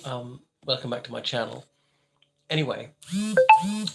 Welcome back to my channel. Anyway,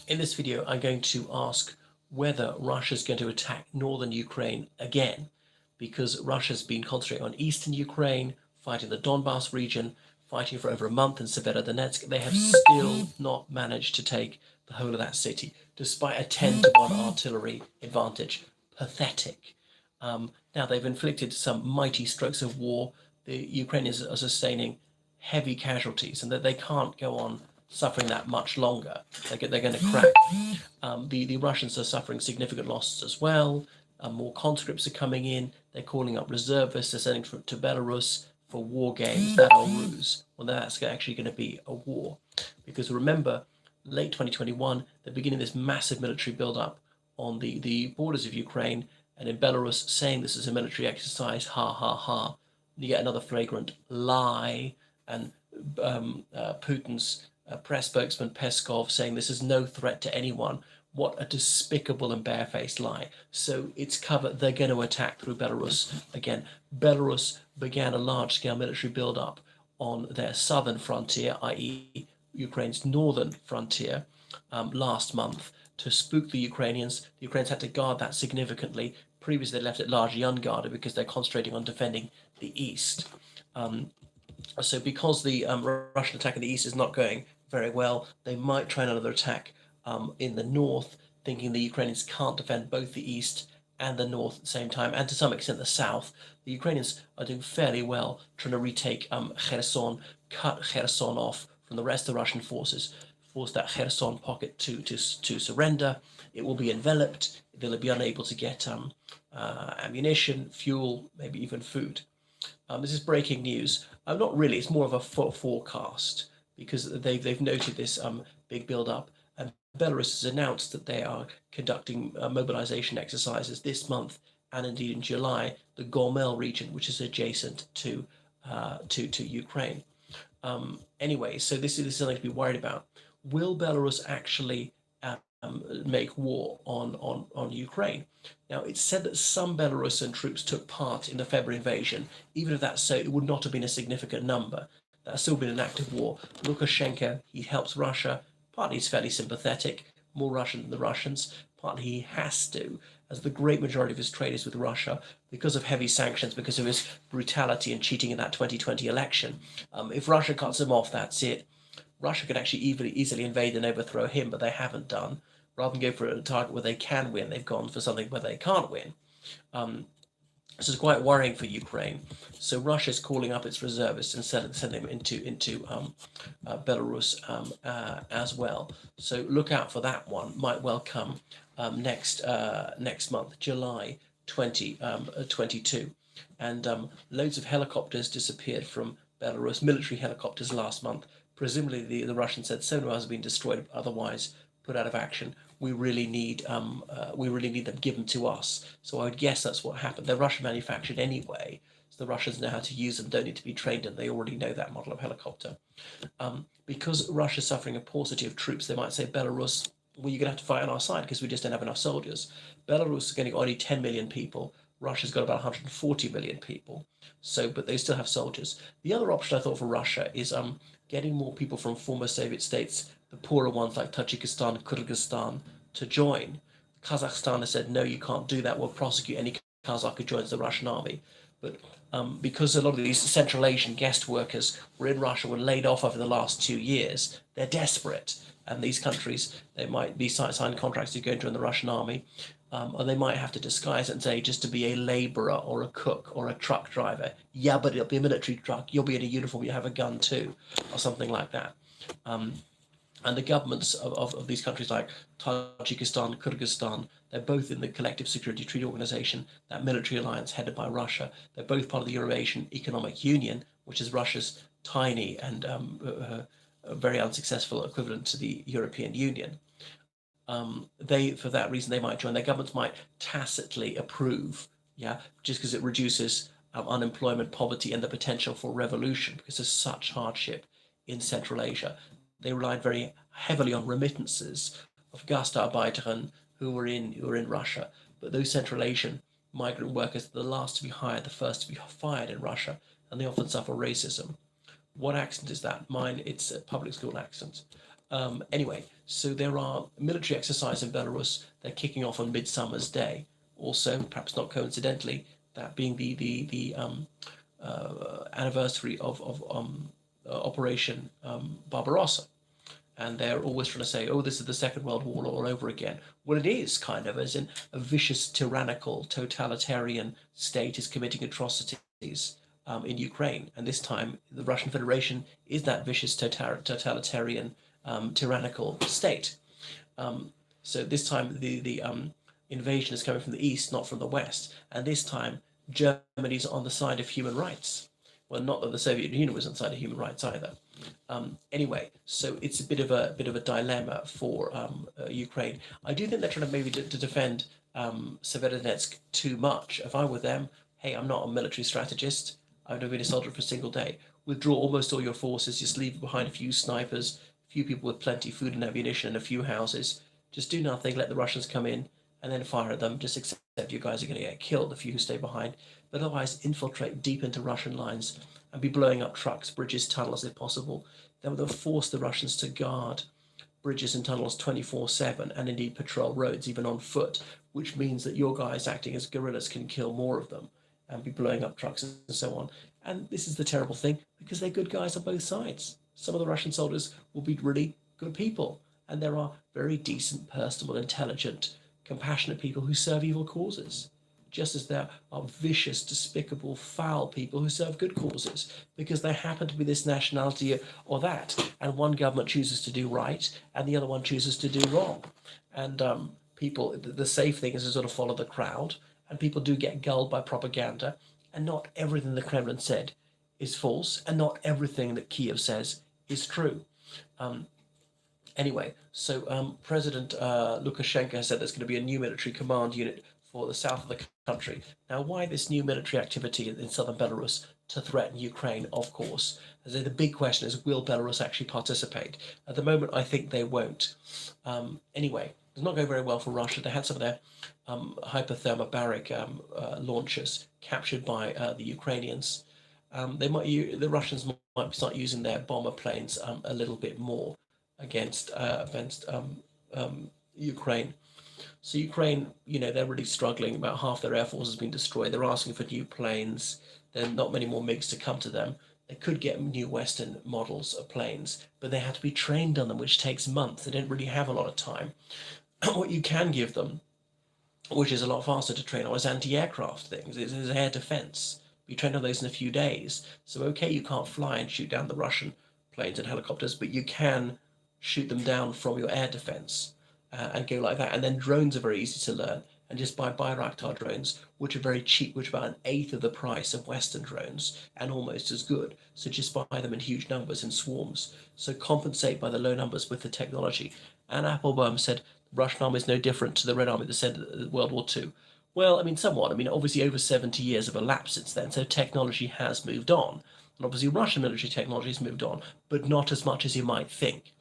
in this video I'm going to ask whether Russia's going to attack northern Ukraine again, because Russia's been concentrating on eastern Ukraine, fighting the Donbass region, fighting for over a month in Severodonetsk. They have still not managed to take the whole of that city, despite a 10-to-1 artillery advantage. Pathetic. Now they've inflicted some mighty strokes of war. The Ukrainians are sustaining heavy casualties, and that they can't go on suffering that much longer. They're going to crack. The Russians are suffering significant losses as well. More conscripts are coming in. They're calling up reservists. They're sending to Belarus for war games. That old ruse. Well, that's actually going to be a war, because remember, late 2021, they're beginning this massive military build-up on the borders of Ukraine and in Belarus, saying this is a military exercise. Ha ha ha. You get another flagrant lie, and Putin's press spokesman Peskov saying this is no threat to anyone. What a despicable and barefaced lie. So it's covered. They're going to attack through Belarus again. Belarus began a large-scale military build-up on their southern frontier, i.e. Ukraine's northern frontier, last month to spook the Ukrainians. The Ukrainians had to guard that significantly. Previously, they left it largely unguarded because they're concentrating on defending the east. So because the Russian attack in the east is not going very well, they might try another attack in the north, thinking the Ukrainians can't defend both the east and the north at the same time, and to some extent the south. The Ukrainians are doing fairly well trying to retake Kherson, cut Kherson off from the rest of the Russian forces, force that Kherson pocket to surrender. It will be enveloped. They'll be unable to get ammunition, fuel, maybe even food. This is breaking news. Not really. It's more of a forecast, because they've noted this big build-up, and Belarus has announced that they are conducting mobilization exercises this month and indeed in July. The Gomel region, which is adjacent to Ukraine. Anyway, so this is something to be worried about. Will Belarus actually make war on Ukraine? Now, it's said that some Belarusian troops took part in the February invasion. Even if that's so, it would not have been a significant number. That's still been an active war. Lukashenko, he helps Russia. Partly he's fairly sympathetic, more Russian than the Russians. Partly he has to, as the great majority of his trade is with Russia, because of heavy sanctions, because of his brutality and cheating in that 2020 election. If Russia cuts him off, that's it. Russia could actually easily invade and overthrow him, but they haven't done. Rather than go for a target where they can win, they've gone for something where they can't win. This is quite worrying for Ukraine. So Russia's calling up its reservists and sending them into Belarus as well. So look out for that one. Might well come next month, July 2022. And loads of helicopters disappeared from Belarus, military helicopters last month. Presumably the Russians said 7 of us have been destroyed, otherwise put out of action. We really need them given to us. So I would guess that's what happened. They're Russian manufactured anyway, so the Russians know how to use them, don't need to be trained, and they already know that model of helicopter. Because Russia's suffering a paucity of troops, they might say, Belarus, well, you're going to have to fight on our side because we just don't have enough soldiers. Belarus is getting only 10 million people. Russia's got about 140 million people. So, but they still have soldiers. The other option I thought for Russia is getting more people from former Soviet states, the poorer ones like Tajikistan, Kyrgyzstan, to join. Kazakhstan has said, no, you can't do that. We'll prosecute any Kazakh who joins the Russian army. But because a lot of these Central Asian guest workers were in Russia, were laid off over the last 2 years, they're desperate. And these countries, they might be signed contracts to go and join the Russian army, or they might have to disguise it and say just to be a labourer or a cook or a truck driver. Yeah, but it'll be a military truck. You'll be in a uniform. You have a gun too, or something like that. And the governments of these countries like Tajikistan, Kyrgyzstan, they're both in the Collective Security Treaty Organization, that military alliance headed by Russia. They're both part of the Eurasian Economic Union, which is Russia's tiny and very unsuccessful equivalent to the European Union. For that reason, they might join. Their governments might tacitly approve, just because it reduces unemployment, poverty, and the potential for revolution, because there's such hardship in Central Asia. They relied very heavily on remittances of Gastarbeiter who were in Russia. But those Central Asian migrant workers are the last to be hired, the first to be fired in Russia, and they often suffer racism. What accent is that? Mine, it's a public school accent. Anyway, so there are military exercises in Belarus. They're kicking off on Midsummer's Day. Also, perhaps not coincidentally, that being the anniversary of Operation Barbarossa. And they're always trying to say, oh, this is the Second World War all over again. Well, it is kind of, as in a vicious, tyrannical, totalitarian state is committing atrocities in Ukraine. And this time, the Russian Federation is that vicious, totalitarian, tyrannical state. So this time, the invasion is coming from the east, not from the west. And this time, Germany's on the side of human rights. Well, not that the Soviet Union was on the side of human rights either. Anyway, so it's a bit of a dilemma for Ukraine. I do think they're trying to maybe to defend Severodonetsk too much. If I were them, hey, I'm not a military strategist. I've never been a soldier for a single day. Withdraw almost all your forces. Just leave behind a few snipers, a few people with plenty of food and ammunition, and a few houses. Just do nothing. Let the Russians come in and then fire at them. Just accept you guys are going to get killed. A few who stay behind, but otherwise infiltrate deep into Russian lines and be blowing up trucks, bridges, tunnels if possible. Then they'll force the Russians to guard bridges and tunnels 24/7 and indeed patrol roads even on foot, which means that your guys acting as guerrillas can kill more of them and be blowing up trucks and so on. And this is the terrible thing because they're good guys on both sides. Some of the Russian soldiers will be really good people, and there are very decent, personable, intelligent, compassionate people who serve evil causes, just as there are vicious, despicable, foul people who serve good causes because they happen to be this nationality or that. And one government chooses to do right and the other one chooses to do wrong. And people, the safe thing is to sort of follow the crowd, and people do get gulled by propaganda. And not everything the Kremlin said is false, and not everything that Kiev says is true. Anyway, so President Lukashenko has said there's going to be a new military command unit for the south of the country. Now, why this new military activity in southern Belarus to threaten Ukraine, of course? As the big question is, will Belarus actually participate? At the moment, I think they won't. Anyway, it's not going very well for Russia. They had some of their hyperthermobaric launchers captured by the Ukrainians. The Russians might start using their bomber planes a little bit more against Ukraine. So Ukraine, they're really struggling. About half their air force has been destroyed. They're asking for new planes. There are not many more MiGs to come to them. They could get new Western models of planes, but they have to be trained on them, which takes months. They don't really have a lot of time. What you can give them, which is a lot faster to train on, is anti-aircraft things. It's air defense. You train on those in a few days. So okay, you can't fly and shoot down the Russian planes and helicopters, but you can shoot them down from your air defense and go like that. And then drones are very easy to learn. And just buy Bayraktar drones, which are very cheap, which are about an eighth of the price of Western drones and almost as good. So just buy them in huge numbers in swarms. So compensate by the low numbers with the technology. And Applebaum said the Russian army is no different to the Red Army that said World War II. Well, I mean, somewhat. I mean, obviously over 70 years have elapsed since then, so technology has moved on. And obviously Russian military technology has moved on, but not as much as you might think,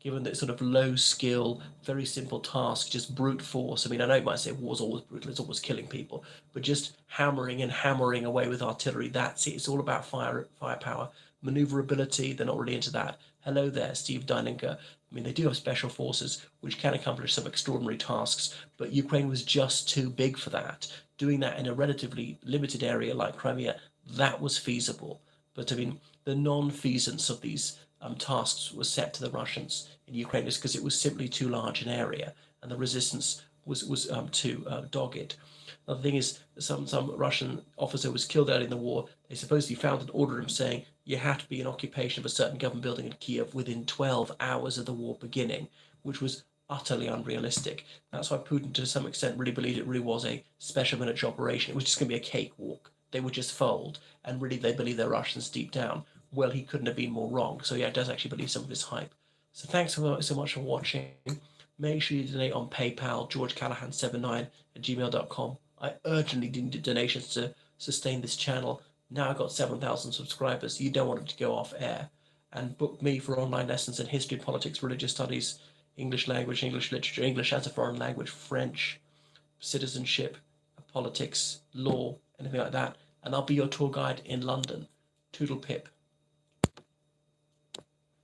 given that sort of low skill, very simple task, just brute force. I mean, I know you might say war's always brutal, it's always killing people, but just hammering and hammering away with artillery, that's it. It's all about firepower, maneuverability. They're not really into that. Hello there, Steve Deininger. I mean, they do have special forces which can accomplish some extraordinary tasks, but Ukraine was just too big for that. Doing that in a relatively limited area like Crimea, that was feasible. But I mean, the non-feasance of these tasks was set to the Russians in Ukraine just because it was simply too large an area and the resistance was too dogged. Another thing is, some Russian officer was killed early in the war. They supposedly found an order him saying you have to be in occupation of a certain government building in Kiev within 12 hours of the war beginning, which was utterly unrealistic. That's why Putin, to some extent, really believed it really was a special military operation. It was just going to be a cakewalk. They would just fold, and really they believe they're Russians deep down. Well, he couldn't have been more wrong. So yeah, it does actually believe some of his hype. So thanks so much for watching. Make sure you donate on PayPal, georgecallahan79@gmail.com. I urgently need donations to sustain this channel. Now I've got 7,000 subscribers. You don't want it to go off air. And book me for online lessons in history, politics, religious studies, English language, English literature, English as a foreign language, French, citizenship, politics, law, anything like that. And I'll be your tour guide in London. Toodle pip.